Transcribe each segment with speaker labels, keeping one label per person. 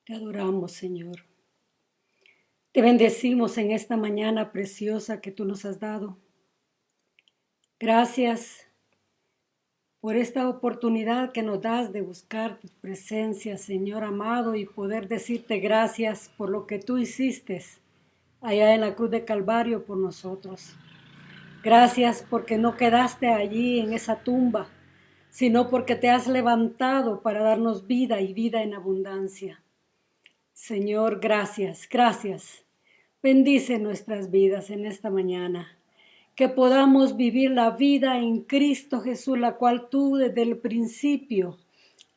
Speaker 1: Te adoramos, Señor. Te bendecimos en esta mañana preciosa que tú nos has dado. Gracias por esta oportunidad que nos das de buscar tu presencia, Señor amado, y poder decirte gracias por lo que tú hiciste allá en la cruz de Calvario por nosotros. Gracias porque no quedaste allí en esa tumba, sino porque te has levantado para darnos vida y vida en abundancia. Señor, gracias, gracias. Bendice nuestras vidas en esta mañana. Que podamos vivir la vida en Cristo Jesús, la cual tú desde el principio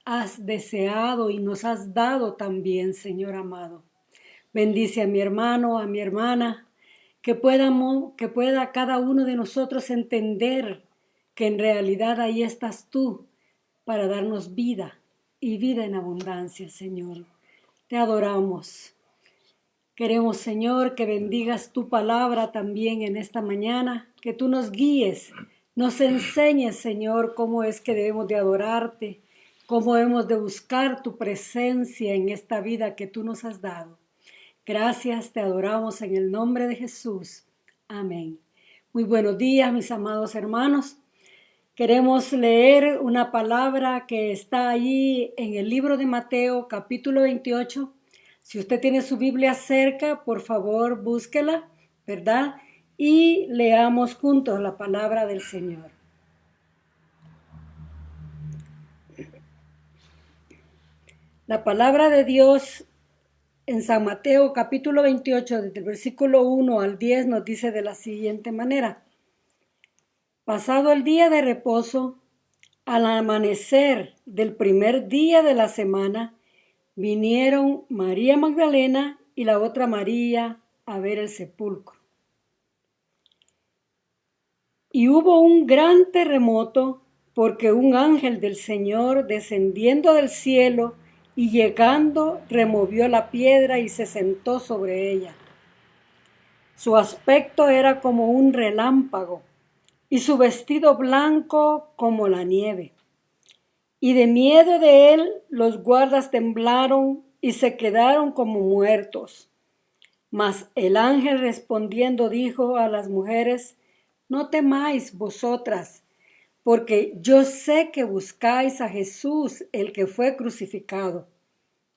Speaker 1: has deseado y nos has dado también, Señor amado. Bendice a mi hermano, a mi hermana, que pueda cada uno de nosotros entender que en realidad ahí estás tú para darnos vida y vida en abundancia, Señor. Te adoramos. Queremos, Señor, que bendigas tu palabra también en esta mañana, que tú nos guíes, nos enseñes, Señor, cómo es que debemos de adorarte, cómo debemos de buscar tu presencia en esta vida que tú nos has dado. Gracias, te adoramos en el nombre de Jesús. Amén. Muy buenos días, mis amados hermanos. Queremos leer una palabra que está allí en el libro de Mateo, capítulo 28. Si usted tiene su Biblia cerca, por favor, búsquela, ¿verdad? Y leamos juntos la palabra del Señor. La palabra de Dios en San Mateo, capítulo 28, desde el versículo 1 al 10, nos dice de la siguiente manera. Pasado el día de reposo, al amanecer del primer día de la semana, vinieron María Magdalena y la otra María a ver el sepulcro. Y hubo un gran terremoto porque un ángel del Señor descendiendo del cielo y llegando removió la piedra y se sentó sobre ella. Su aspecto era como un relámpago y su vestido blanco como la nieve. Y de miedo de él los guardas temblaron y se quedaron como muertos. Mas el ángel respondiendo dijo a las mujeres, no temáis vosotras, porque yo sé que buscáis a Jesús, el que fue crucificado.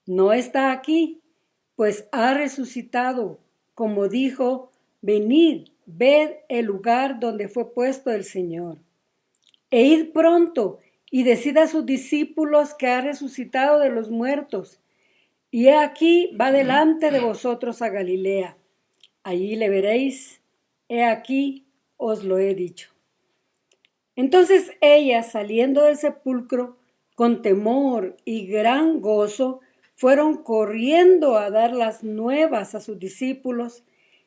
Speaker 1: No está aquí, pues ha resucitado, como dijo, venid, ved el lugar donde fue puesto el Señor. E id pronto y decid a sus discípulos que ha resucitado de los muertos. Y he aquí va delante de vosotros a Galilea. Allí le veréis. He aquí os lo he dicho. Entonces ellas, saliendo del sepulcro, con temor y gran gozo, fueron corriendo a dar las nuevas a sus discípulos.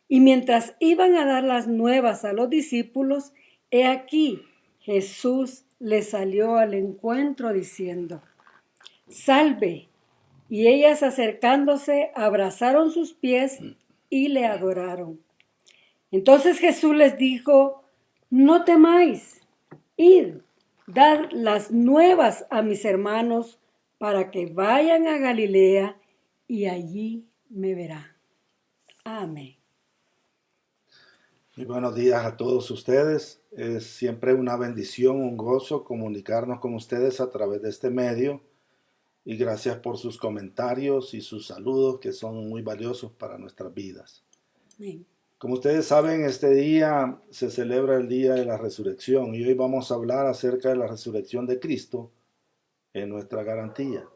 Speaker 1: Y mientras iban a dar las nuevas a los discípulos, he aquí Jesús les salió al encuentro diciendo, salve. Y ellas acercándose abrazaron sus pies y le adoraron. Entonces Jesús les dijo, no temáis, id, dad las nuevas a mis hermanos para que vayan a Galilea y allí me verán. Amén.
Speaker 2: Muy buenos días a todos ustedes. Es siempre una bendición, un gozo comunicarnos con ustedes a través de este medio y gracias por sus comentarios y sus saludos que son muy valiosos para nuestras vidas.
Speaker 1: Amén.
Speaker 2: Como ustedes saben, este día se celebra el Día de la Resurrección y hoy vamos a hablar acerca de la resurrección de Cristo en nuestra garantía.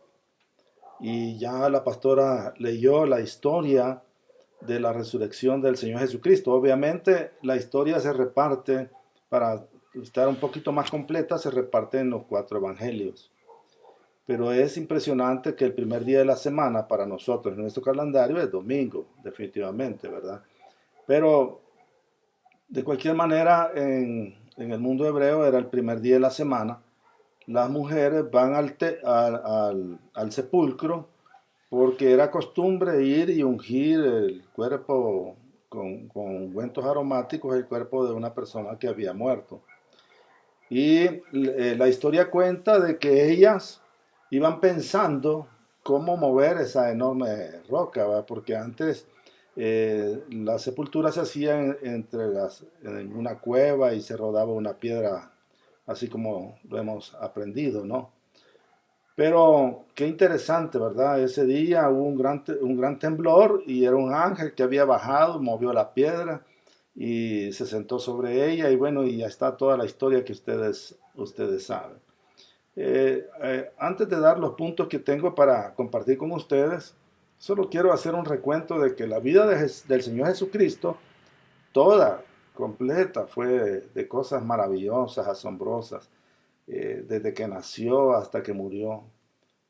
Speaker 2: Y ya la pastora leyó la historia de la resurrección del Señor Jesucristo. Obviamente la historia se reparte, para estar un poquito más completa, se reparte en los 4 evangelios. Pero es impresionante que el primer día de la semana para nosotros en nuestro calendario es domingo, definitivamente, ¿verdad? Pero de cualquier manera en el mundo hebreo era el primer día de la semana. Las mujeres van al sepulcro porque era costumbre ir y ungir el cuerpo con ungüentos aromáticos, el cuerpo de una persona que había muerto. Y la historia cuenta de que ellas iban pensando cómo mover esa enorme roca, ¿va? Porque antes la sepultura se hacía en una cueva y se rodaba una piedra, así como lo hemos aprendido, ¿no? Pero qué interesante, ¿verdad? Ese día hubo un gran temblor y era un ángel que había bajado, movió la piedra y se sentó sobre ella y bueno, y ya está toda la historia que ustedes saben. Antes de dar los puntos que tengo para compartir con ustedes, solo quiero hacer un recuento de que la vida del Señor Jesucristo, toda, completa, fue de cosas maravillosas, asombrosas, desde que nació hasta que murió.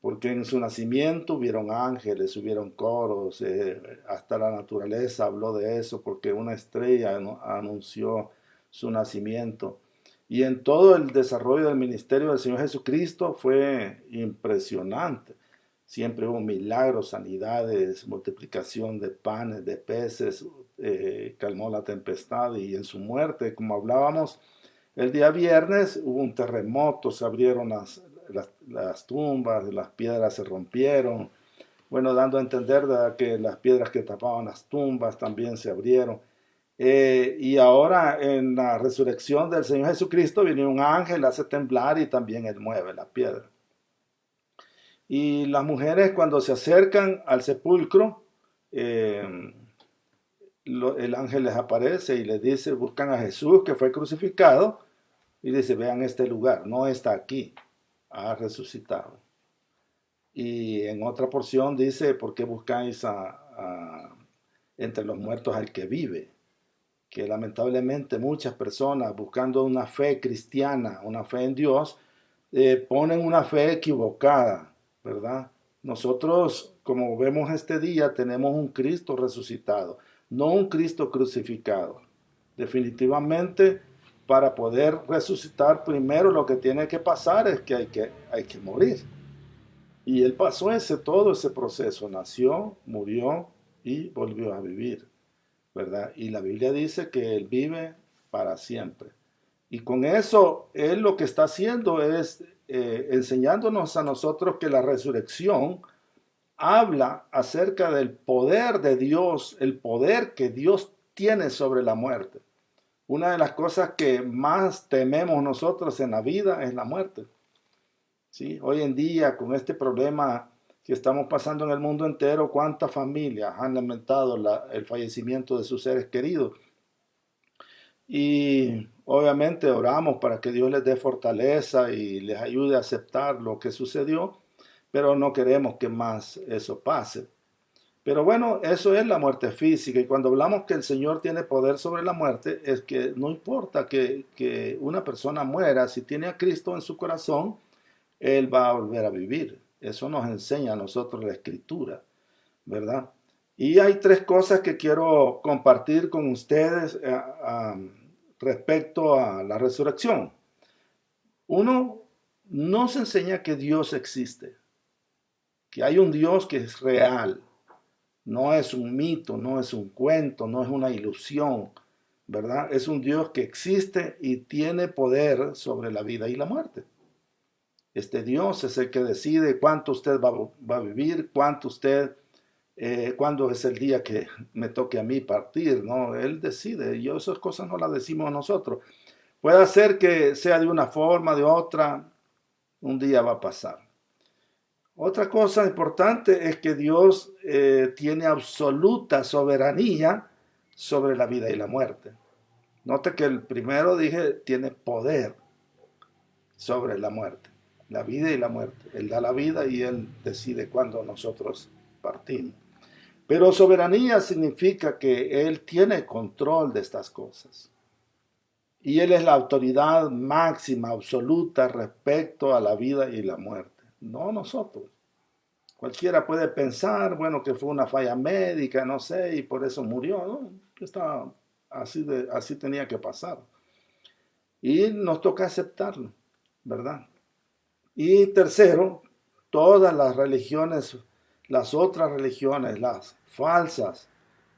Speaker 2: Porque en su nacimiento hubieron ángeles, hubieron coros, hasta la naturaleza habló de eso, porque una estrella anunció su nacimiento. Y en todo el desarrollo del ministerio del Señor Jesucristo fue impresionante. Siempre hubo milagros, sanidades, multiplicación de panes, de peces, calmó la tempestad y en su muerte, como hablábamos, el día viernes hubo un terremoto, se abrieron las tumbas, las piedras se rompieron, bueno, dando a entender que las piedras que tapaban las tumbas también se abrieron. Y ahora en la resurrección del Señor Jesucristo viene un ángel, hace temblar y también él mueve la piedra. Y las mujeres cuando se acercan al sepulcro, el ángel les aparece y les dice, buscan a Jesús que fue crucificado, y dice, vean este lugar, no está aquí, ha resucitado. Y en otra porción dice, ¿por qué buscáis entre los muertos al que vive? Que lamentablemente muchas personas buscando una fe cristiana, una fe en Dios, ponen una fe equivocada, ¿verdad? Nosotros, como vemos este día, tenemos un Cristo resucitado, no un Cristo crucificado. Definitivamente, para poder resucitar, primero lo que tiene que pasar es que hay que morir. Y él pasó todo ese proceso, nació, murió y volvió a vivir, ¿verdad? Y la Biblia dice que él vive para siempre. Y con eso, él lo que está haciendo es enseñándonos a nosotros que la resurrección habla acerca del poder de Dios, el poder que Dios tiene sobre la muerte. Una de las cosas que más tememos nosotros en la vida es la muerte. ¿Sí? Hoy en día, con este problema que estamos pasando en el mundo entero, ¿cuántas familias han lamentado el fallecimiento de sus seres queridos? Y obviamente oramos para que Dios les dé fortaleza y les ayude a aceptar lo que sucedió, pero no queremos que más eso pase. Pero bueno, eso es la muerte física. Y cuando hablamos que el Señor tiene poder sobre la muerte, es que no importa que una persona muera, si tiene a Cristo en su corazón, Él va a volver a vivir. Eso nos enseña a nosotros la Escritura, ¿verdad? Y hay tres cosas que quiero compartir con ustedes respecto a la resurrección. Uno, nos enseña que Dios existe, que hay un Dios que es real, no es un mito, no es un cuento, no es una ilusión, ¿verdad? Es un Dios que existe y tiene poder sobre la vida y la muerte. Este Dios es el que decide cuánto usted va a vivir, cuándo es el día que me toque a mí partir, ¿no? Él decide, y esas cosas no las decimos nosotros. Puede ser que sea de una forma, de otra, un día va a pasar. Otra cosa importante es que Dios tiene absoluta soberanía sobre la vida y la muerte. Note que el primero dije tiene poder sobre la muerte, la vida y la muerte. Él da la vida y Él decide cuándo nosotros partimos. Pero soberanía significa que Él tiene control de estas cosas. Y Él es la autoridad máxima, absoluta respecto a la vida y la muerte, no nosotros. Cualquiera puede pensar, bueno, que fue una falla médica, no sé, y por eso murió, ¿no? Así tenía que pasar. Y nos toca aceptarlo, ¿verdad? Y tercero, todas las religiones, las otras religiones, las falsas,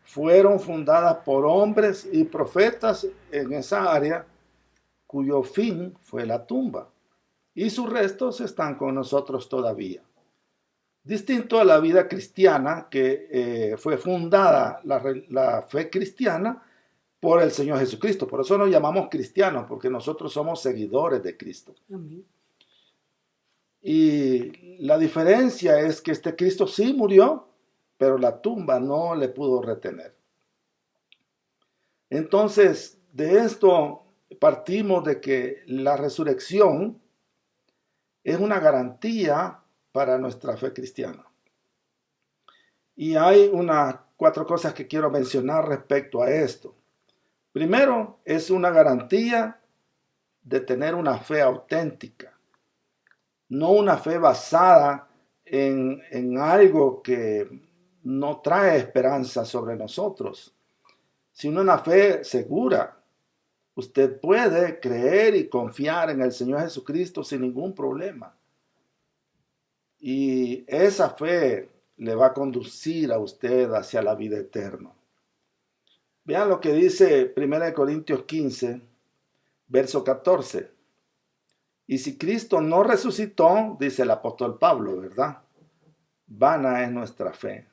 Speaker 2: fueron fundadas por hombres y profetas en esa área cuyo fin fue la tumba. Y sus restos están con nosotros todavía. Distinto a la vida cristiana, que fue fundada la fe cristiana por el Señor Jesucristo. Por eso nos llamamos cristianos, porque nosotros somos seguidores de Cristo.
Speaker 1: Amén.
Speaker 2: Y la diferencia es que este Cristo sí murió, pero la tumba no le pudo retener. Entonces, de esto partimos de que la resurrección es una garantía para nuestra fe cristiana. Y hay unas 4 cosas que quiero mencionar respecto a esto. Primero, es una garantía de tener una fe auténtica, no una fe basada en algo que no trae esperanza sobre nosotros, sino una fe segura. Usted puede creer y confiar en el Señor Jesucristo sin ningún problema. Y esa fe le va a conducir a usted hacia la vida eterna. Vean lo que dice 1 Corintios 15, verso 14. Y si Cristo no resucitó, dice el apóstol Pablo, ¿verdad? Vana es nuestra fe.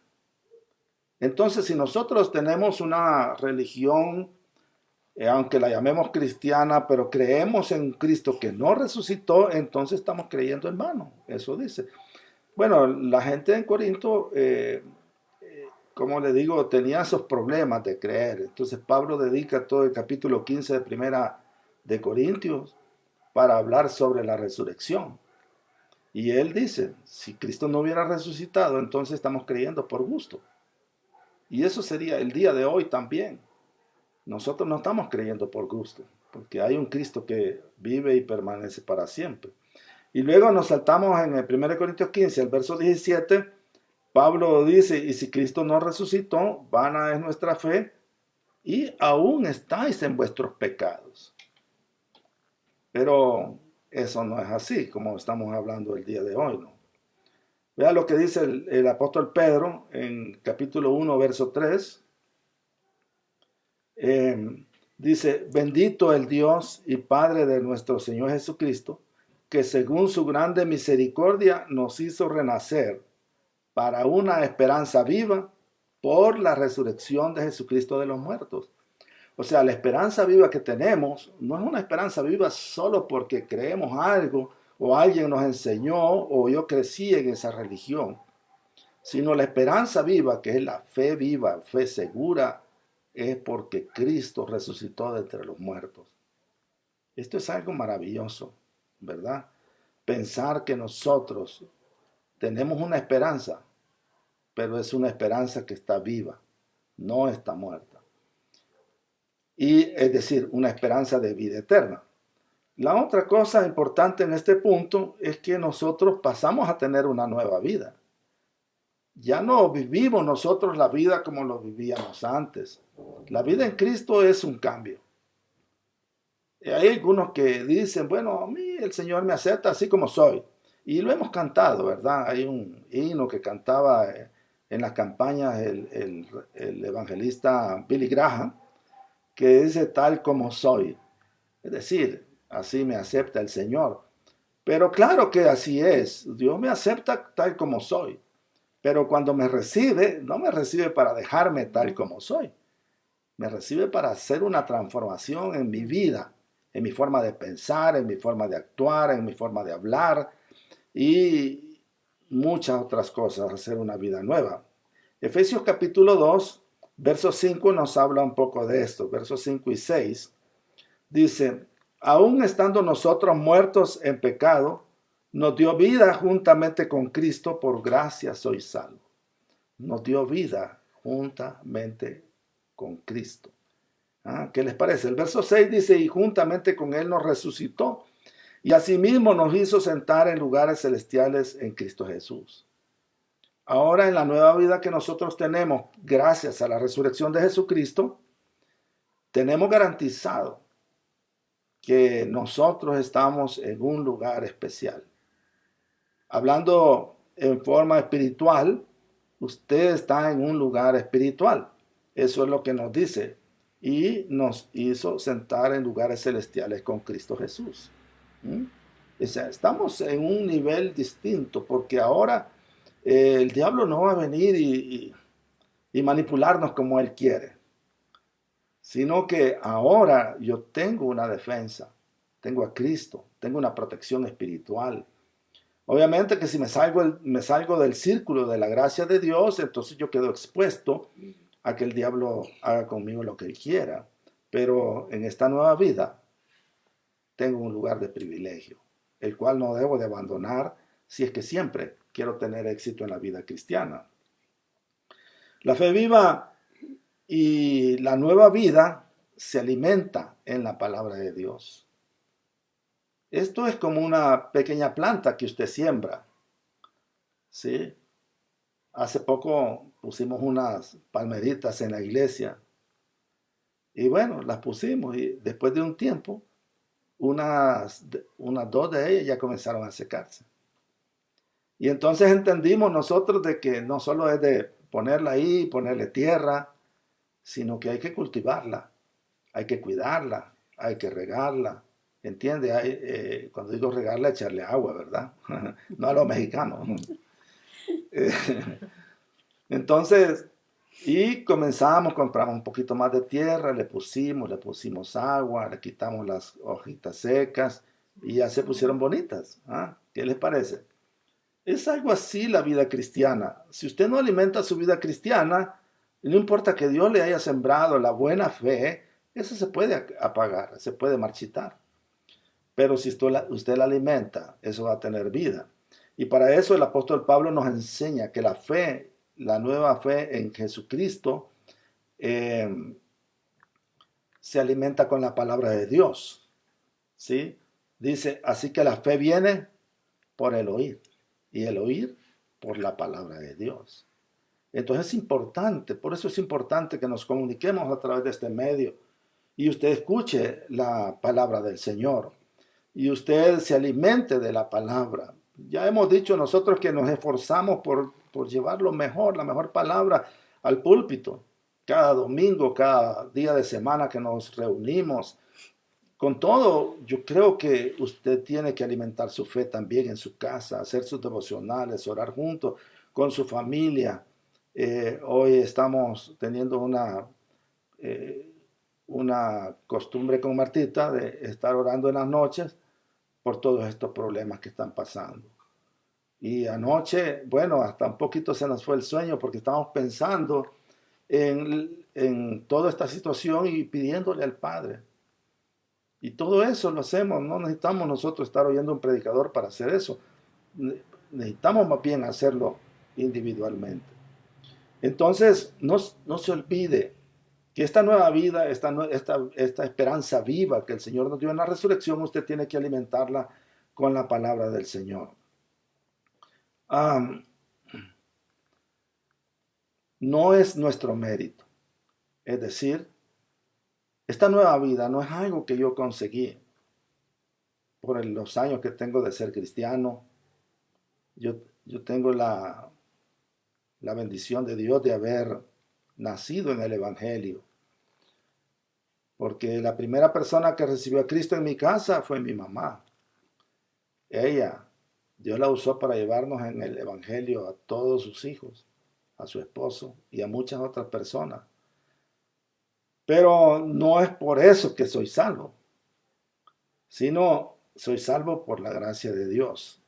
Speaker 2: Entonces, si nosotros tenemos una religión, aunque la llamemos cristiana, pero creemos en Cristo que no resucitó, entonces estamos creyendo en vano. Eso dice. Bueno, la gente en Corinto, como le digo, tenía esos problemas de creer. Entonces Pablo dedica todo el capítulo 15 de Primera de Corintios para hablar sobre la resurrección. Y él dice, si Cristo no hubiera resucitado, entonces estamos creyendo por gusto. Y eso sería el día de hoy también. Nosotros no estamos creyendo por gusto, porque hay un Cristo que vive y permanece para siempre. Y luego nos saltamos en el 1 Corintios 15, el verso 17, Pablo dice, y si Cristo no resucitó, vana es nuestra fe, y aún estáis en vuestros pecados. Pero eso no es así, como estamos hablando el día de hoy, ¿no? Vea lo que dice el apóstol Pedro en capítulo 1, verso 3. Dice, bendito el Dios y Padre de nuestro Señor Jesucristo, que según su grande misericordia nos hizo renacer para una esperanza viva por la resurrección de Jesucristo de los muertos. O sea, la esperanza viva que tenemos no es una esperanza viva solo porque creemos algo o alguien nos enseñó o yo crecí en esa religión, sino la esperanza viva, que es la fe viva, fe segura, es porque Cristo resucitó de entre los muertos. Esto es algo maravilloso, ¿verdad? Pensar que nosotros tenemos una esperanza, pero es una esperanza que está viva, no está muerta. Y es decir, una esperanza de vida eterna. La otra cosa importante en este punto es que nosotros pasamos a tener una nueva vida. Ya no vivimos nosotros la vida como lo vivíamos antes. La vida en Cristo es un cambio. Y hay algunos que dicen, bueno, a mí el Señor me acepta así como soy. Y lo hemos cantado, ¿verdad? Hay un himno que cantaba en las campañas el evangelista Billy Graham, que dice tal como soy. Es decir, así me acepta el Señor. Pero claro que así es. Dios me acepta tal como soy. Pero cuando me recibe, no me recibe para dejarme tal como soy. Me recibe para hacer una transformación en mi vida, en mi forma de pensar, en mi forma de actuar, en mi forma de hablar y muchas otras cosas, hacer una vida nueva. Efesios capítulo 2, verso 5 nos habla un poco de esto. Versos 5 y 6 dice, aún estando nosotros muertos en pecado, nos dio vida juntamente con Cristo, por gracia sois salvos. Nos dio vida juntamente con Cristo. ¿Qué les parece? El verso 6 dice, y juntamente con Él nos resucitó, y asimismo nos hizo sentar en lugares celestiales en Cristo Jesús. Ahora en la nueva vida que nosotros tenemos, gracias a la resurrección de Jesucristo, tenemos garantizado que nosotros estamos en un lugar especial. Hablando en forma espiritual, usted está en un lugar espiritual. Eso es lo que nos dice. Y nos hizo sentar en lugares celestiales con Cristo Jesús. O sea, estamos en un nivel distinto porque ahora El diablo no va a venir y manipularnos como él quiere, sino que ahora yo tengo una defensa, tengo a Cristo, tengo una protección espiritual. Obviamente que si me salgo del círculo de la gracia de Dios, entonces yo quedo expuesto a que el diablo haga conmigo lo que él quiera. Pero en esta nueva vida tengo un lugar de privilegio, el cual no debo de abandonar si es que siempre quiero tener éxito en la vida cristiana. La fe viva y la nueva vida se alimenta en la palabra de Dios. Esto es como una pequeña planta que usted siembra, ¿sí? Hace poco pusimos unas palmeritas en la iglesia y bueno, las pusimos y después de un tiempo, unas dos de ellas ya comenzaron a secarse. Y entonces entendimos nosotros de que no solo es de ponerla ahí, ponerle tierra, sino que hay que cultivarla, hay que cuidarla, hay que regarla. ¿Entiende? Cuando digo regarla, echarle agua, ¿verdad? No a los mexicanos. Eh, Entonces, y comenzamos, compramos un poquito más de tierra, le pusimos agua, le quitamos las hojitas secas y ya se pusieron bonitas. ¿Ah? ¿Qué les parece? Es algo así la vida cristiana. Si usted no alimenta su vida cristiana, no importa que Dios le haya sembrado la buena fe, eso se puede apagar, se puede marchitar. Pero si usted la alimenta, eso va a tener vida. Y para eso el apóstol Pablo nos enseña que la fe, la nueva fe en Jesucristo, eh, se alimenta con la palabra de Dios. ¿Sí? Dice, así que la fe viene por el oír y el oír por la palabra de Dios. Entonces es importante, por eso es importante que nos comuniquemos a través de este medio y usted escuche la palabra del Señor y usted se alimente de la palabra. Ya hemos dicho nosotros que nos esforzamos por llevar lo mejor, la mejor palabra al púlpito. Cada domingo, cada día de semana que nos reunimos. Con todo, yo creo que usted tiene que alimentar su fe también en su casa, hacer sus devocionales, orar juntos con su familia. Hoy estamos teniendo eh, una costumbre con Martita de estar orando en las noches por todos estos problemas que están pasando. Y anoche, bueno, hasta un poquito se nos fue el sueño porque estábamos pensando en toda esta situación y pidiéndole al Padre. Y todo eso lo hacemos, no necesitamos nosotros estar oyendo un predicador para hacer eso. Necesitamos más bien hacerlo individualmente. Entonces, no se olvide que esta nueva vida, esta esperanza viva que el Señor nos dio en la resurrección, usted tiene que alimentarla con la palabra del Señor. Um, no es nuestro mérito. Es decir, esta nueva vida no es algo que yo conseguí por los años que tengo de ser cristiano. Yo tengo la bendición de Dios de haber nacido en el Evangelio. Porque la primera persona que recibió a Cristo en mi casa fue mi mamá. Ella, Dios la usó para llevarnos en el Evangelio a todos sus hijos, a su esposo y a muchas otras personas. Pero no es por eso que soy salvo, sino soy salvo por la gracia de Dios.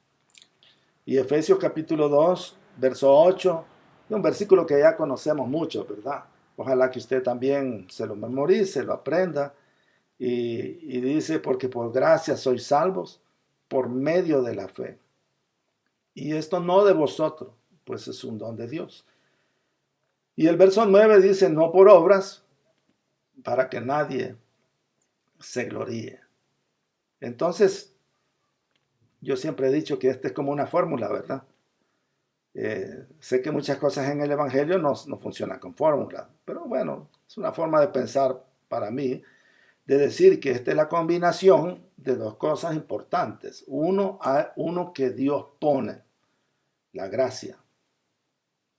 Speaker 2: Y Efesios capítulo 2, verso 8, es un versículo que ya conocemos mucho, ¿verdad? Ojalá que usted también se lo memorice, lo aprenda. Y dice, porque por gracia sois salvos por medio de la fe. Y esto no de vosotros, pues es un don de Dios. Y el verso 9 dice, no por obras, para que nadie se gloríe. Entonces, yo siempre he dicho que esta es como una fórmula, ¿verdad? Sé que muchas cosas en el Evangelio no funcionan con fórmula, pero bueno, es una forma de pensar para mí, de decir que esta es la combinación de dos cosas importantes. Uno que Dios pone, la gracia.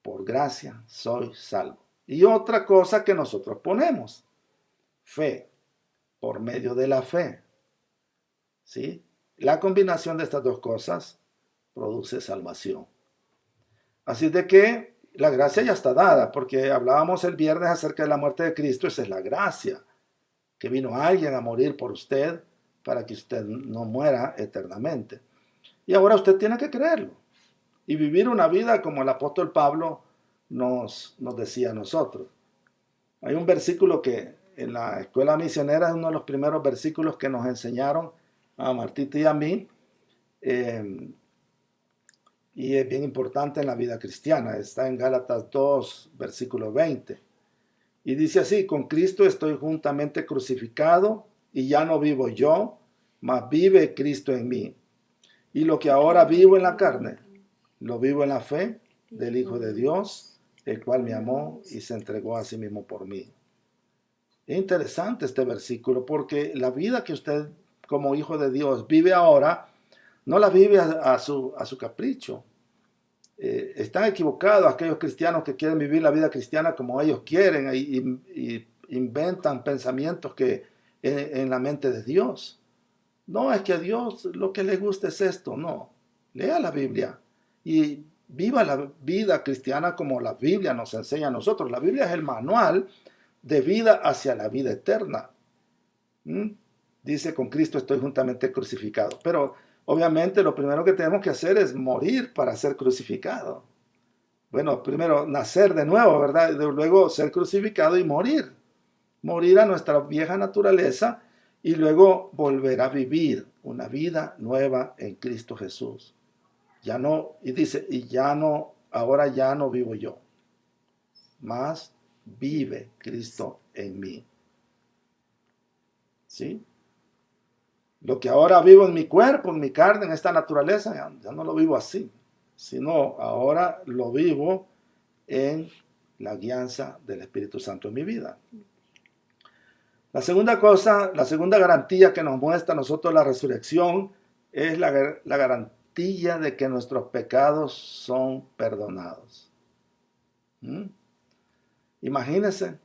Speaker 2: Por gracia soy salvo. Y otra cosa que nosotros ponemos, fe, por medio de la fe. ¿Sí? La combinación de estas dos cosas produce salvación. Así de que la gracia ya está dada, porque hablábamos el viernes acerca de la muerte de Cristo. Esa es la gracia, que vino alguien a morir por usted para que usted no muera eternamente. Y ahora usted tiene que creerlo y vivir una vida como el apóstol Pablo nos decía a nosotros. Hay un versículo que en la escuela misionera es uno de los primeros versículos que nos enseñaron a Martita y a mí, y es bien importante en la vida cristiana. Está en Gálatas 2, versículo 20. Y dice así: con Cristo estoy juntamente crucificado, y ya no vivo yo, mas vive Cristo en mí. Y lo que ahora vivo en la carne, lo vivo en la fe del Hijo de Dios, el cual me amó y se entregó a sí mismo por mí. Es interesante este versículo, porque la vida que usted como hijo de Dios vive ahora, no la vive a su capricho. Están equivocados aquellos cristianos que quieren vivir la vida cristiana como ellos quieren y inventan pensamientos que en la mente de Dios. No, es que a Dios lo que le gusta es esto. No, lea la Biblia y viva la vida cristiana como la Biblia nos enseña a nosotros. La Biblia es el manual de vida hacia la vida eterna. Dice: con Cristo estoy juntamente crucificado. Pero obviamente lo primero que tenemos que hacer es morir para ser crucificado. Bueno, primero nacer de nuevo, ¿verdad? Luego ser crucificado y morir. Morir a nuestra vieja naturaleza y luego volver a vivir una vida nueva en Cristo Jesús. Ya no, y dice, y ya no, ahora ya no vivo yo, mas vive Cristo en mí. ¿Sí? Lo que ahora vivo en mi cuerpo, en mi carne, en esta naturaleza, ya no lo vivo así, sino ahora lo vivo en la guianza del Espíritu Santo en mi vida. La segunda cosa, la segunda garantía que nos muestra a nosotros la resurrección es la garantía de que nuestros pecados son perdonados. Imagínense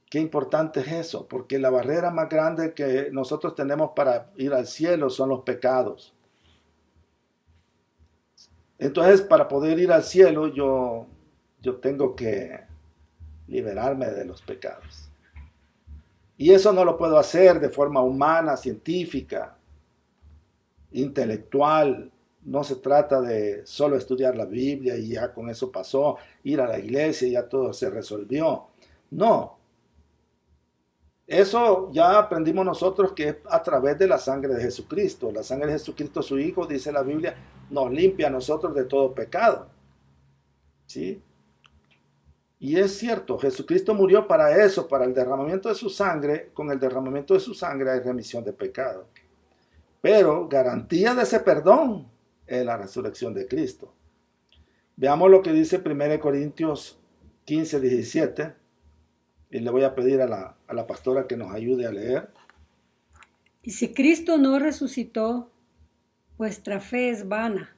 Speaker 2: qué importante es eso, porque la barrera más grande que nosotros tenemos para ir al cielo son los pecados. Entonces, para poder ir al cielo, yo tengo que liberarme de los pecados. Y eso no lo puedo hacer de forma humana, científica, intelectual. No se trata de solo estudiar la Biblia y ya con eso pasó, ir a la iglesia y ya todo se resolvió. No. Eso ya aprendimos nosotros que es a través de la sangre de Jesucristo. La sangre de Jesucristo, su Hijo, dice la Biblia, nos limpia a nosotros de todo pecado. ¿Sí? Y es cierto, Jesucristo murió para eso, para el derramamiento de su sangre. Con el derramamiento de su sangre hay remisión de pecado. Pero garantía de ese perdón es la resurrección de Cristo. Veamos lo que dice 1 Corintios 15, 17. Y le voy a pedir a la pastora que nos ayude a leer.
Speaker 1: Y si Cristo no resucitó, vuestra fe es vana,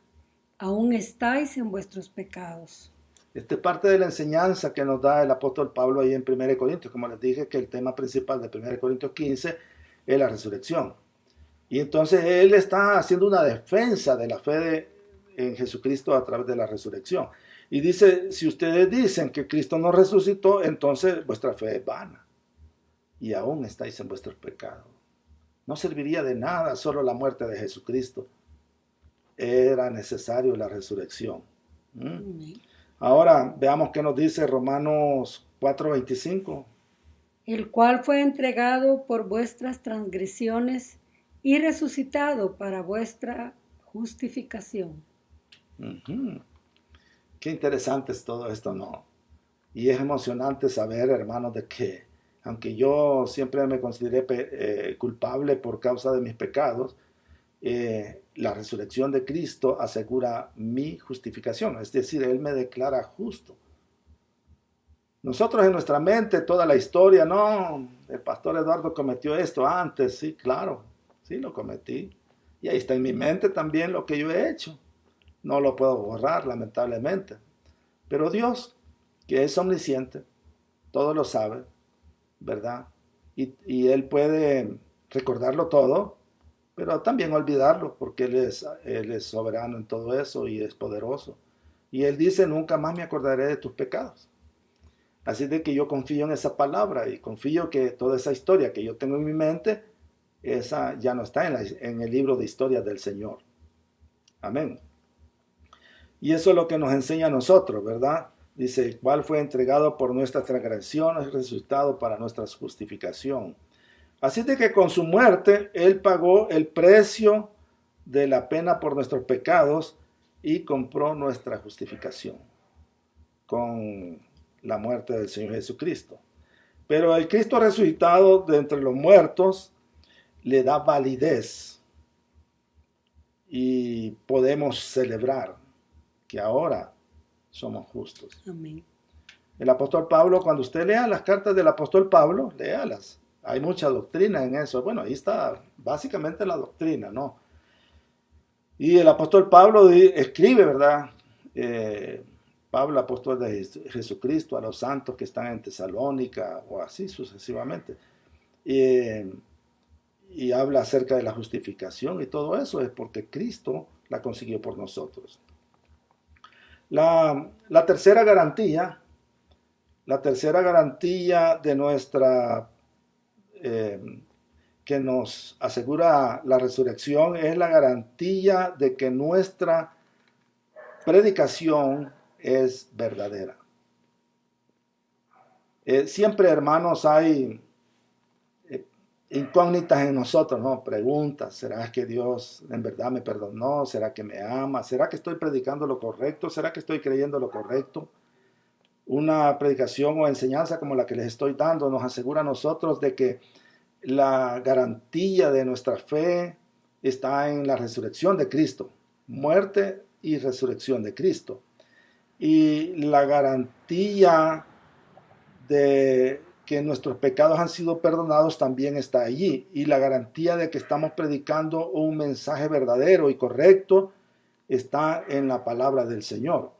Speaker 1: aún estáis en vuestros pecados.
Speaker 2: Esta es parte de la enseñanza que nos da el apóstol Pablo ahí en 1 Corintios. Como les dije, que el tema principal de 1 Corintios 15 es la resurrección. Y entonces él está haciendo una defensa de la fe en Jesucristo a través de la resurrección. Y dice: si ustedes dicen que Cristo no resucitó, entonces vuestra fe es vana. Y aún estáis en vuestros pecados. No serviría de nada solo la muerte de Jesucristo. Era necesario la resurrección. Ahora veamos qué nos dice Romanos 4:25.
Speaker 1: El cual fue entregado por vuestras transgresiones y resucitado para vuestra justificación.
Speaker 2: Qué interesante es todo esto, ¿no? Y es emocionante saber, hermanos, de que aunque yo siempre me consideré culpable por causa de mis pecados, la resurrección de Cristo asegura mi justificación. Es decir, Él me declara justo. Nosotros en nuestra mente, toda la historia, no, el pastor Eduardo cometió esto antes, sí, claro, sí lo cometí. Y ahí está en mi mente también lo que yo he hecho. No lo puedo borrar, lamentablemente. Pero Dios, que es omnisciente, todo lo sabe, ¿verdad? Y Él puede recordarlo todo, pero también olvidarlo, porque Él es soberano en todo eso y es poderoso. Y él dice, nunca más me acordaré de tus pecados. Así de que yo confío en esa palabra y confío que toda esa historia que yo tengo en mi mente, esa ya no está en el libro de historias del Señor. Amén. Y eso es lo que nos enseña a nosotros, ¿verdad? Dice, cuál fue entregado por nuestras transgresiones, resucitado para nuestra justificación. Así de que con su muerte, Él pagó el precio de la pena por nuestros pecados y compró nuestra justificación con la muerte del Señor Jesucristo. Pero el Cristo resucitado de entre los muertos le da validez y podemos celebrar que ahora somos justos.
Speaker 1: Amén.
Speaker 2: El apóstol Pablo, cuando usted lea las cartas del apóstol Pablo, léalas. Hay mucha doctrina en eso. Bueno, ahí está básicamente la doctrina, ¿no? Y el apóstol Pablo escribe, ¿verdad? Pablo, apóstol de Jesucristo, a los santos que están en Tesalónica, o así sucesivamente. Y habla acerca de la justificación y todo eso es porque Cristo la consiguió por nosotros. La tercera garantía de nuestra, que nos asegura la resurrección, es la garantía de que nuestra predicación es verdadera. Siempre, hermanos, hay incógnitas en nosotros, ¿no? Preguntas, ¿será que Dios en verdad me perdonó? ¿Será que me ama? ¿Será que estoy predicando lo correcto? ¿Será que estoy creyendo lo correcto? Una predicación o enseñanza como la que les estoy dando nos asegura a nosotros de que la garantía de nuestra fe está en la resurrección de Cristo, muerte y resurrección de Cristo. Y la garantía de que nuestros pecados han sido perdonados también está allí. Y la garantía de que estamos predicando un mensaje verdadero y correcto está en la palabra del Señor.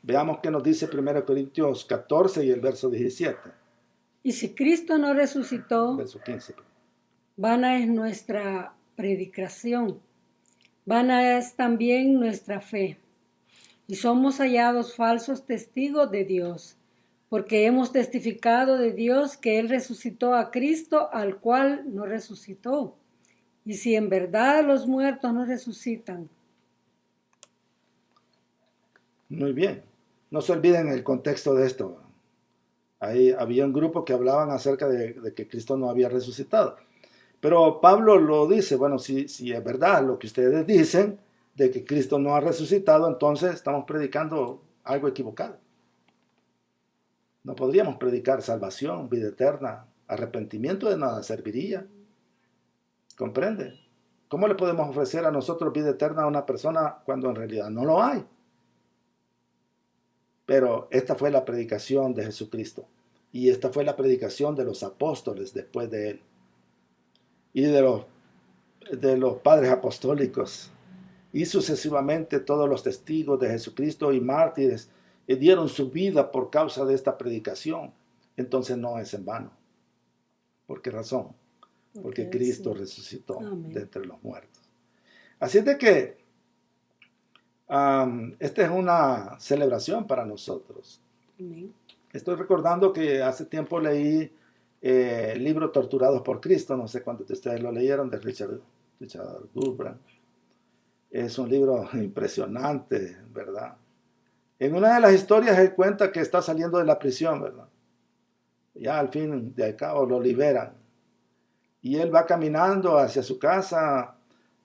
Speaker 2: Veamos qué nos dice 1 Corintios 14 y el verso 17.
Speaker 1: Y si Cristo no resucitó,
Speaker 2: Verso 15.
Speaker 1: vana es nuestra predicación, vana es también nuestra fe. Y somos hallados falsos testigos de Dios, porque hemos testificado de Dios que Él resucitó a Cristo, al cual no resucitó. Y si en verdad los muertos no resucitan.
Speaker 2: Muy bien. No se olviden el contexto de esto. Ahí había un grupo que hablaban acerca de que Cristo no había resucitado. Pero Pablo lo dice, bueno, si es verdad lo que ustedes dicen, de que Cristo no ha resucitado, entonces estamos predicando algo equivocado. No podríamos predicar salvación, vida eterna, arrepentimiento de nada serviría. ¿Comprende? ¿Cómo le podemos ofrecer a nosotros vida eterna a una persona cuando en realidad no lo hay? Pero esta fue la predicación de Jesucristo. Y esta fue la predicación de los apóstoles después de él. Y de los padres apostólicos. Y sucesivamente todos los testigos de Jesucristo y mártires dieron su vida por causa de esta predicación. Entonces no es en vano. ¿Por qué razón? Porque Cristo resucitó de entre los muertos. Así es de que esta es una celebración para nosotros.
Speaker 1: Amén.
Speaker 2: Estoy recordando que hace tiempo leí el libro Torturados por Cristo. No sé cuántos de ustedes lo leyeron, de Richard Gurbrand. Es un libro impresionante, ¿verdad? En una de las historias él cuenta que está saliendo de la prisión, ¿verdad? Ya al fin de cabo lo liberan. Y él va caminando hacia su casa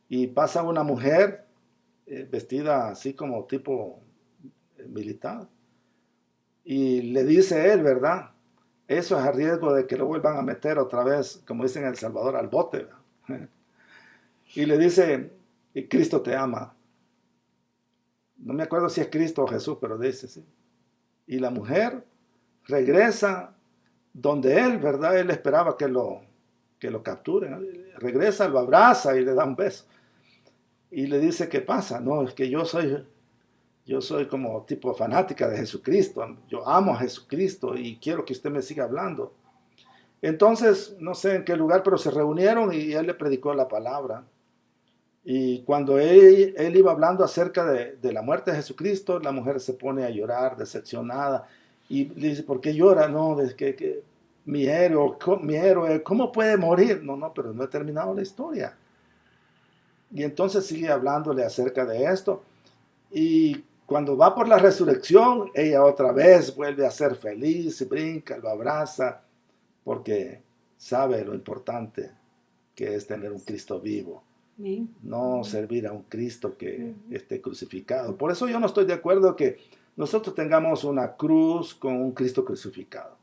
Speaker 2: y pasa una mujer vestida así como tipo militar. Y le dice él, ¿verdad? Eso es a riesgo de que lo vuelvan a meter otra vez, como dicen en El Salvador, al bote, ¿verdad? Y le dice, Cristo te ama. No me acuerdo si es Cristo o Jesús, pero dice, sí. Y la mujer regresa donde él, ¿verdad? Él esperaba que lo capturen, ¿no? Regresa, lo abraza y le da un beso. Y le dice, ¿qué pasa? No, es que yo soy como tipo fanática de Jesucristo. Yo amo a Jesucristo y quiero que usted me siga hablando. Entonces, no sé en qué lugar, pero se reunieron y él le predicó la palabra. Y cuando él iba hablando acerca de la muerte de Jesucristo, la mujer se pone a llorar, decepcionada, y le dice, ¿por qué llora? No, es que mi héroe, ¿cómo puede morir? No, no, pero no he terminado la historia. Y entonces sigue hablándole acerca de esto, y cuando va por la resurrección, ella otra vez vuelve a ser feliz, brinca, lo abraza, porque sabe lo importante que es tener un Cristo vivo.
Speaker 1: Amén.
Speaker 2: No servir a un Cristo que esté crucificado. Por eso yo no estoy de acuerdo que nosotros tengamos una cruz con un Cristo crucificado,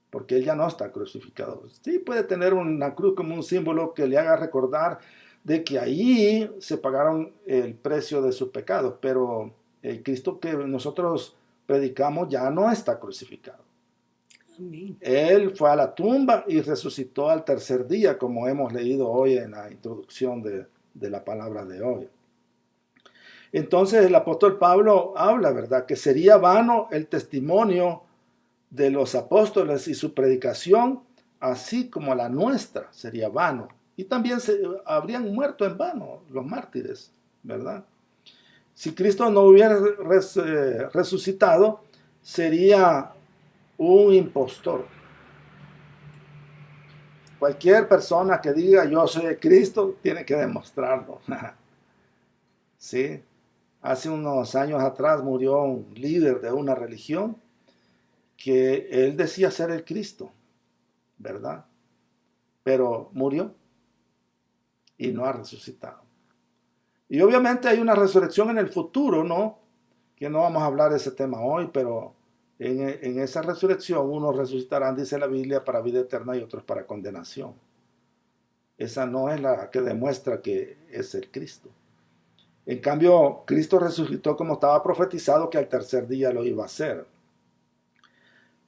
Speaker 2: porque Él ya no está crucificado. Sí puede tener una cruz como un símbolo que le haga recordar de que ahí se pagaron el precio de sus pecados, pero el Cristo que nosotros predicamos ya no está crucificado.
Speaker 1: Amén.
Speaker 2: Él fue a la tumba y resucitó al tercer día, como hemos leído hoy en la introducción de la palabra de hoy. Entonces el apóstol Pablo habla, ¿verdad? Que sería vano el testimonio de los apóstoles y su predicación, así como la nuestra, sería vano. Y también habrían muerto en vano los mártires, ¿verdad? Si Cristo no hubiera resucitado, sería un impostor. Cualquier persona que diga yo soy de Cristo tiene que demostrarlo. ¿Sí? Hace unos años atrás murió un líder de una religión que él decía ser el Cristo, ¿verdad? Pero murió y no ha resucitado. Y obviamente hay una resurrección en el futuro, ¿no? Que no vamos a hablar de ese tema hoy, pero en esa resurrección unos resucitarán, dice la Biblia, para vida eterna y otros para condenación. Esa no es la que demuestra que es el Cristo. En cambio, Cristo resucitó como estaba profetizado que al tercer día lo iba a hacer.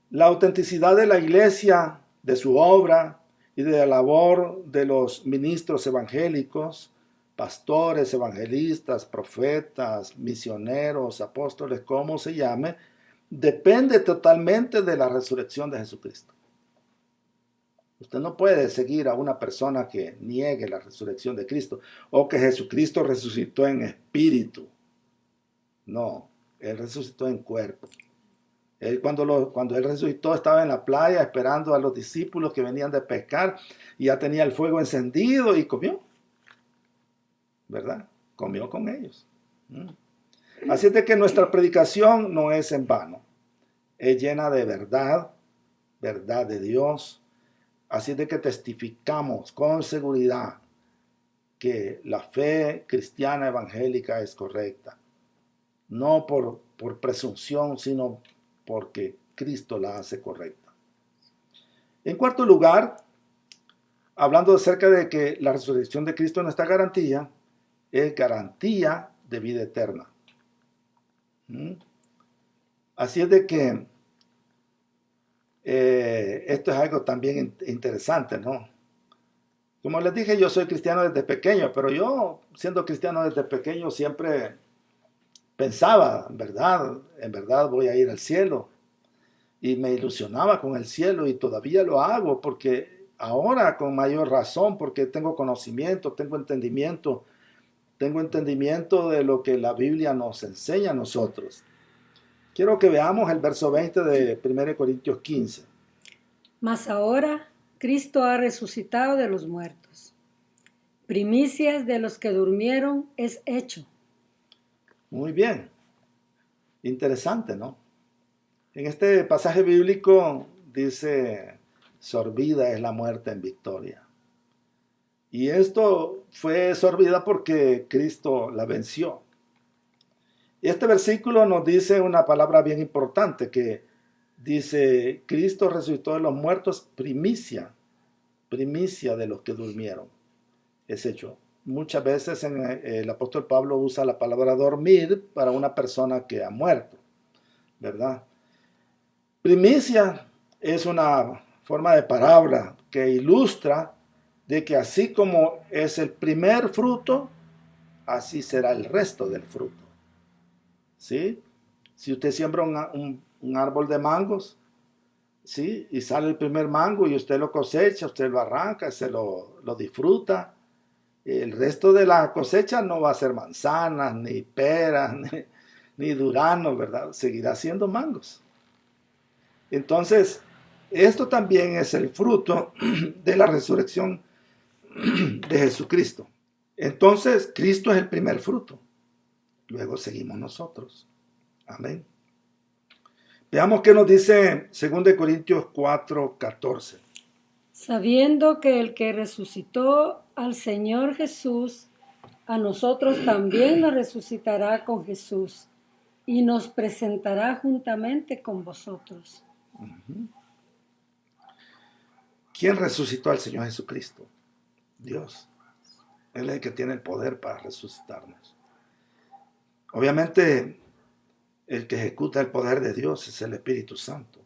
Speaker 2: La autenticidad de la iglesia, de su obra y de la labor de los ministros evangélicos, pastores, evangelistas, profetas, misioneros, apóstoles, como se llame, depende totalmente de la resurrección de Jesucristo. Usted no puede seguir a una persona que niegue la resurrección de Cristo o que Jesucristo resucitó en espíritu. No, Él resucitó en cuerpo. Él cuando Él resucitó estaba en la playa esperando a los discípulos que venían de pescar y ya tenía el fuego encendido y comió. ¿Verdad? Comió con ellos. Así es de que nuestra predicación no es en vano. Es llena de verdad, verdad de Dios. Así es de que testificamos con seguridad que la fe cristiana evangélica es correcta. No por presunción, sino porque Cristo la hace correcta. En cuarto lugar, hablando acerca de que la resurrección de Cristo es nuestra garantía, es garantía de vida eterna. Así es de que esto es algo también interesante, ¿no? Como les dije, yo soy cristiano desde pequeño, pero yo, siendo cristiano desde pequeño, siempre pensaba, en verdad voy a ir al cielo. Y me ilusionaba con el cielo y todavía lo hago, porque ahora con mayor razón, porque tengo conocimiento, tengo entendimiento de lo que la Biblia nos enseña a nosotros. Quiero que veamos el verso 20 de 1 Corintios 15.
Speaker 1: Mas ahora Cristo ha resucitado de los muertos. Primicias de los que durmieron es hecho.
Speaker 2: Muy bien. Interesante, ¿no? En este pasaje bíblico dice, sorbida es la muerte en victoria. Y esto fue sorbida porque Cristo la venció. Y este versículo nos dice una palabra bien importante que dice, Cristo resucitó de los muertos, primicia de los que durmieron. Es hecho. Muchas veces el apóstol Pablo usa la palabra dormir para una persona que ha muerto, ¿verdad? Primicia es una forma de palabra que ilustra de que así como es el primer fruto, así será el resto del fruto. ¿Sí? Si usted siembra un árbol de mangos, ¿sí? Y sale el primer mango y usted lo cosecha, usted lo arranca, se lo disfruta, El resto de la cosecha no va a ser manzanas, ni peras, ni duranos, ¿verdad? Seguirá siendo mangos. Entonces, esto también es el fruto de la resurrección de Jesucristo. Entonces, Cristo es el primer fruto. Luego seguimos nosotros. Amén. Veamos qué nos dice 2 Corintios 4:14.
Speaker 1: Sabiendo que el que resucitó al Señor Jesús, a nosotros también nos resucitará con Jesús y nos presentará juntamente con vosotros.
Speaker 2: ¿Quién resucitó al Señor Jesucristo? Dios. Él es el que tiene el poder para resucitarnos. Obviamente, el que ejecuta el poder de Dios es el Espíritu Santo.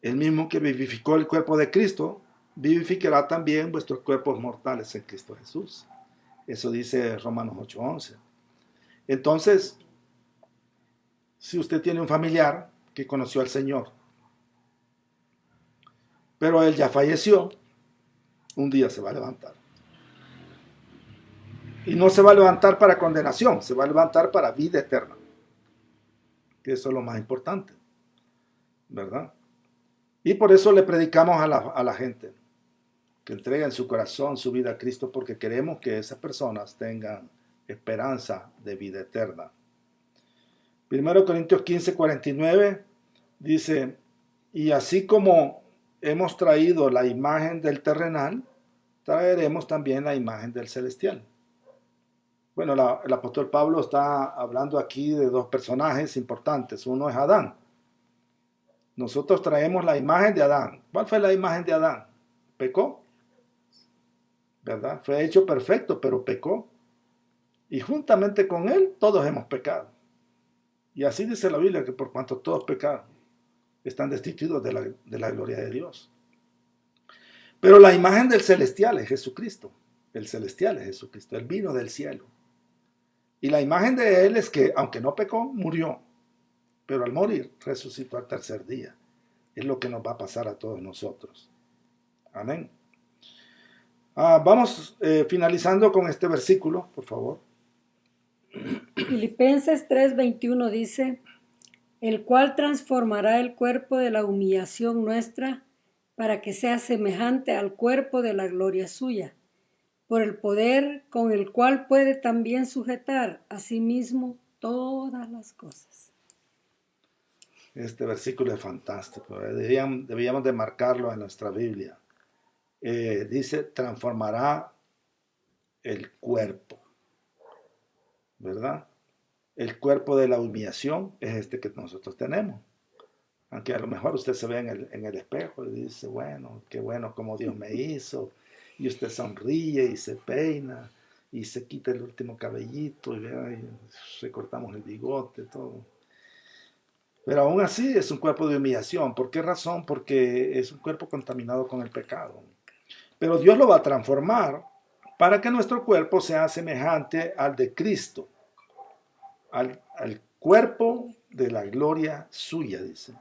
Speaker 2: El mismo que vivificó el cuerpo de Cristo, vivificará también vuestros cuerpos mortales en Cristo Jesús. Eso dice Romanos 8:11. Entonces, si usted tiene un familiar que conoció al Señor, pero él ya falleció, un día se va a levantar. Y no se va a levantar para condenación, se va a levantar para vida eterna. Que eso es lo más importante, ¿verdad? Y por eso le predicamos a la gente que entreguen su corazón, su vida a Cristo, porque queremos que esas personas tengan esperanza de vida eterna. 1 Corintios 15:49 dice, y así como hemos traído la imagen del terrenal, traeremos también la imagen del celestial. Bueno, el apóstol Pablo está hablando aquí de dos personajes importantes. Uno es Adán. Nosotros traemos la imagen de Adán. ¿Cuál fue la imagen de Adán? Pecó, ¿verdad? Fue hecho perfecto, pero pecó. Y juntamente con él todos hemos pecado. Y así dice la Biblia, que por cuanto todos pecaron, están destituidos de la gloria de Dios. Pero la imagen del celestial es Jesucristo. El celestial es Jesucristo. Él vino del cielo. Y la imagen de él es que, aunque no pecó, murió. Pero al morir, resucitó al tercer día. Es lo que nos va a pasar a todos nosotros. Amén. Vamos finalizando con este versículo, por favor.
Speaker 1: Filipenses 3:21 dice, el cual transformará el cuerpo de la humillación nuestra para que sea semejante al cuerpo de la gloria suya, por el poder con el cual puede también sujetar a sí mismo todas las cosas.
Speaker 2: Este versículo es fantástico. Debíamos de marcarlo en nuestra Biblia. Dice, transformará el cuerpo, ¿verdad? El cuerpo de la humillación es este que nosotros tenemos. Aunque a lo mejor usted se ve en el espejo y dice, bueno, qué bueno como Dios me hizo. Y usted sonríe y se peina y se quita el último cabellito y recortamos el bigote, todo. Pero aún así es un cuerpo de humillación. ¿Por qué razón? Porque es un cuerpo contaminado con el pecado. Pero Dios lo va a transformar para que nuestro cuerpo sea semejante al de Cristo, al cuerpo de la gloria suya, dice.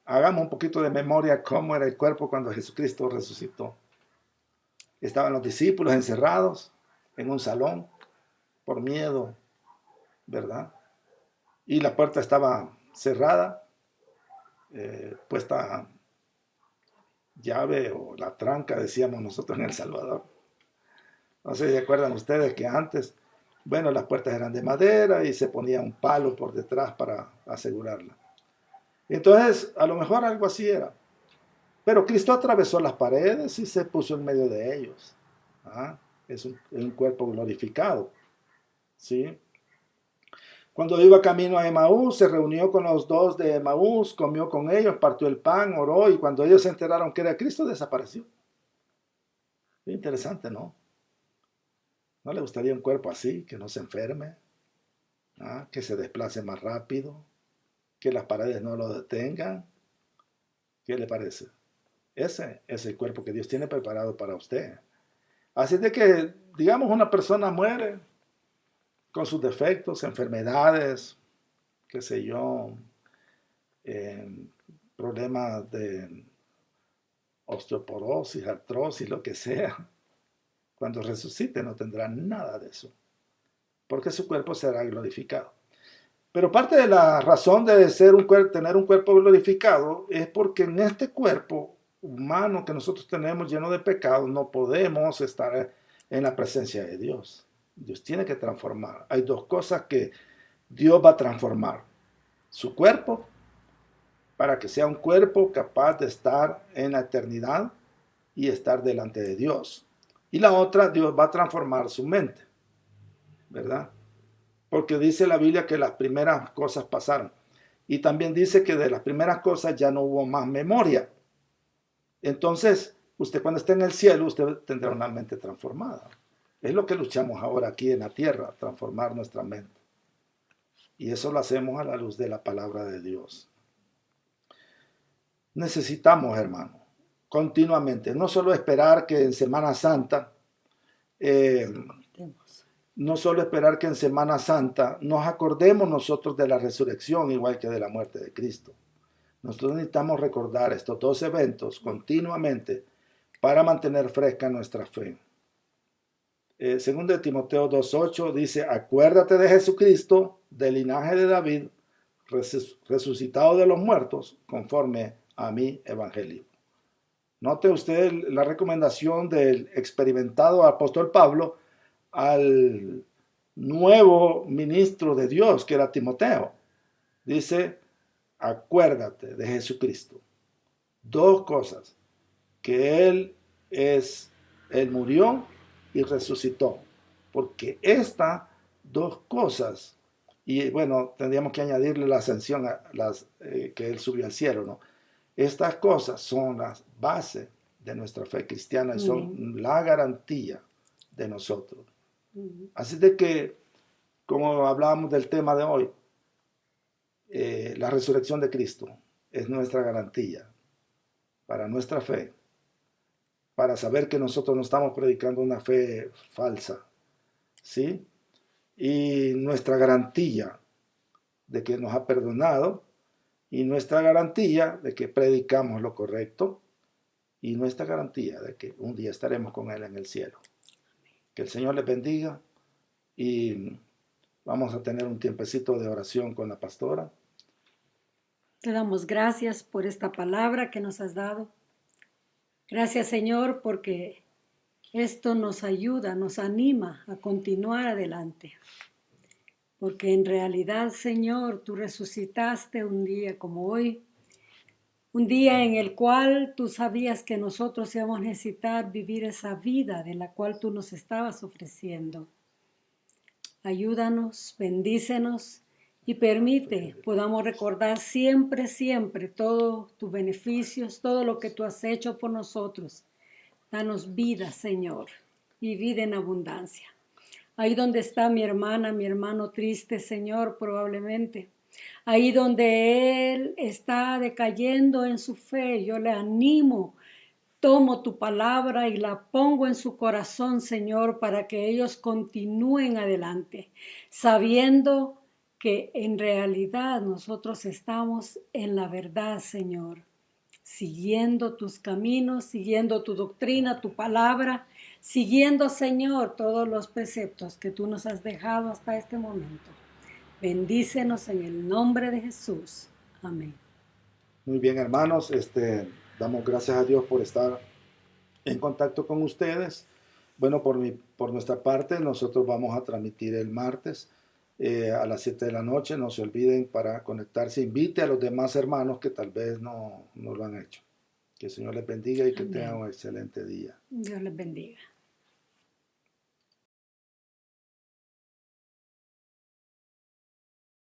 Speaker 2: Hagamos un poquito de memoria cómo era el cuerpo cuando Jesucristo resucitó. Estaban los discípulos encerrados en un salón por miedo, ¿verdad? Y la puerta estaba cerrada, puesta llave o la tranca, decíamos nosotros en El Salvador. No sé si se acuerdan ustedes que antes, bueno, las puertas eran de madera y se ponía un palo por detrás para asegurarla. Entonces, a lo mejor algo así era. Pero Cristo atravesó las paredes y se puso en medio de ellos. ¿Ah? Es un cuerpo glorificado. ¿Sí? Cuando iba camino a Emaús, se reunió con los dos de Emaús, comió con ellos, partió el pan, oró, y cuando ellos se enteraron que era Cristo, desapareció. Interesante, ¿no? ¿No le gustaría un cuerpo así, que no se enferme? ¿Ah? Que se desplace más rápido, que las paredes no lo detengan. ¿Qué le parece? Ese es el cuerpo que Dios tiene preparado para usted. Así de que, digamos, una persona muere con sus defectos, enfermedades, qué sé yo, eh, problemas de osteoporosis, artrosis, lo que sea. Cuando resucite no tendrá nada de eso, porque su cuerpo será glorificado. Pero parte de la razón de tener un cuerpo glorificado es porque en este cuerpo humano que nosotros tenemos lleno de pecado no podemos estar en la presencia de Dios. Dios tiene que transformar. Hay dos cosas que Dios va a transformar. Su cuerpo, para que sea un cuerpo capaz de estar en la eternidad y estar delante de Dios. Y la otra, Dios va a transformar su mente, ¿verdad? Porque dice la Biblia que las primeras cosas pasaron. Y también dice que de las primeras cosas ya no hubo más memoria. Entonces, usted cuando esté en el cielo, usted tendrá una mente transformada. Es lo que luchamos ahora aquí en la tierra, transformar nuestra mente. Y eso lo hacemos a la luz de la palabra de Dios. Necesitamos, hermano, continuamente, no solo esperar que en Semana Santa no solo esperar que en Semana Santa nos acordemos nosotros de la resurrección igual que de la muerte de Cristo. Nosotros necesitamos recordar estos dos eventos continuamente para mantener fresca nuestra fe. Segundo de Timoteo 2.8 dice, acuérdate de Jesucristo, del linaje de David, resucitado de los muertos, conforme a mi evangelio. Note usted la recomendación del experimentado apóstol Pablo al nuevo ministro de Dios, que era Timoteo. Dice, acuérdate de Jesucristo. Dos cosas, que Él murió y resucitó. Porque estas dos cosas, y bueno, tendríamos que añadirle la ascensión, que Él subió al cielo, ¿no? Estas cosas son las bases de nuestra fe cristiana y son la garantía de nosotros. Así de que, como hablábamos del tema de hoy, la resurrección de Cristo es nuestra garantía para nuestra fe, para saber que nosotros no estamos predicando una fe falsa, ¿sí? Y nuestra garantía de que nos ha perdonado y nuestra garantía de que predicamos lo correcto y nuestra garantía de que un día estaremos con Él en el cielo. Que el Señor les bendiga y vamos a tener un tiempecito de oración con la pastora.
Speaker 1: Te damos gracias por esta palabra que nos has dado. Gracias, Señor, porque esto nos ayuda, nos anima a continuar adelante. Porque en realidad, Señor, tú resucitaste un día como hoy, un día en el cual tú sabías que nosotros íbamos a necesitar vivir esa vida de la cual tú nos estabas ofreciendo. Ayúdanos, bendícenos y permite podamos recordar siempre, siempre todos tus beneficios, todo lo que tú has hecho por nosotros. Danos vida, Señor, y vida en abundancia. Ahí donde está mi hermana, mi hermano triste, Señor, probablemente. Ahí donde él está decayendo en su fe, yo le animo. Tomo tu palabra y la pongo en su corazón, Señor, para que ellos continúen adelante, sabiendo que en realidad nosotros estamos en la verdad, Señor, siguiendo tus caminos, siguiendo tu doctrina, tu palabra, siguiendo, Señor, todos los preceptos que tú nos has dejado hasta este momento. Bendícenos en el nombre de Jesús. Amén.
Speaker 2: Muy bien, hermanos, damos gracias a Dios por estar en contacto con ustedes. Bueno, por nuestra parte, nosotros vamos a transmitir el martes a las 7 de la noche. No se olviden para conectarse. Invite a los demás hermanos que tal vez no lo han hecho. Que el Señor les bendiga y que tengan un excelente día.
Speaker 1: Dios les bendiga.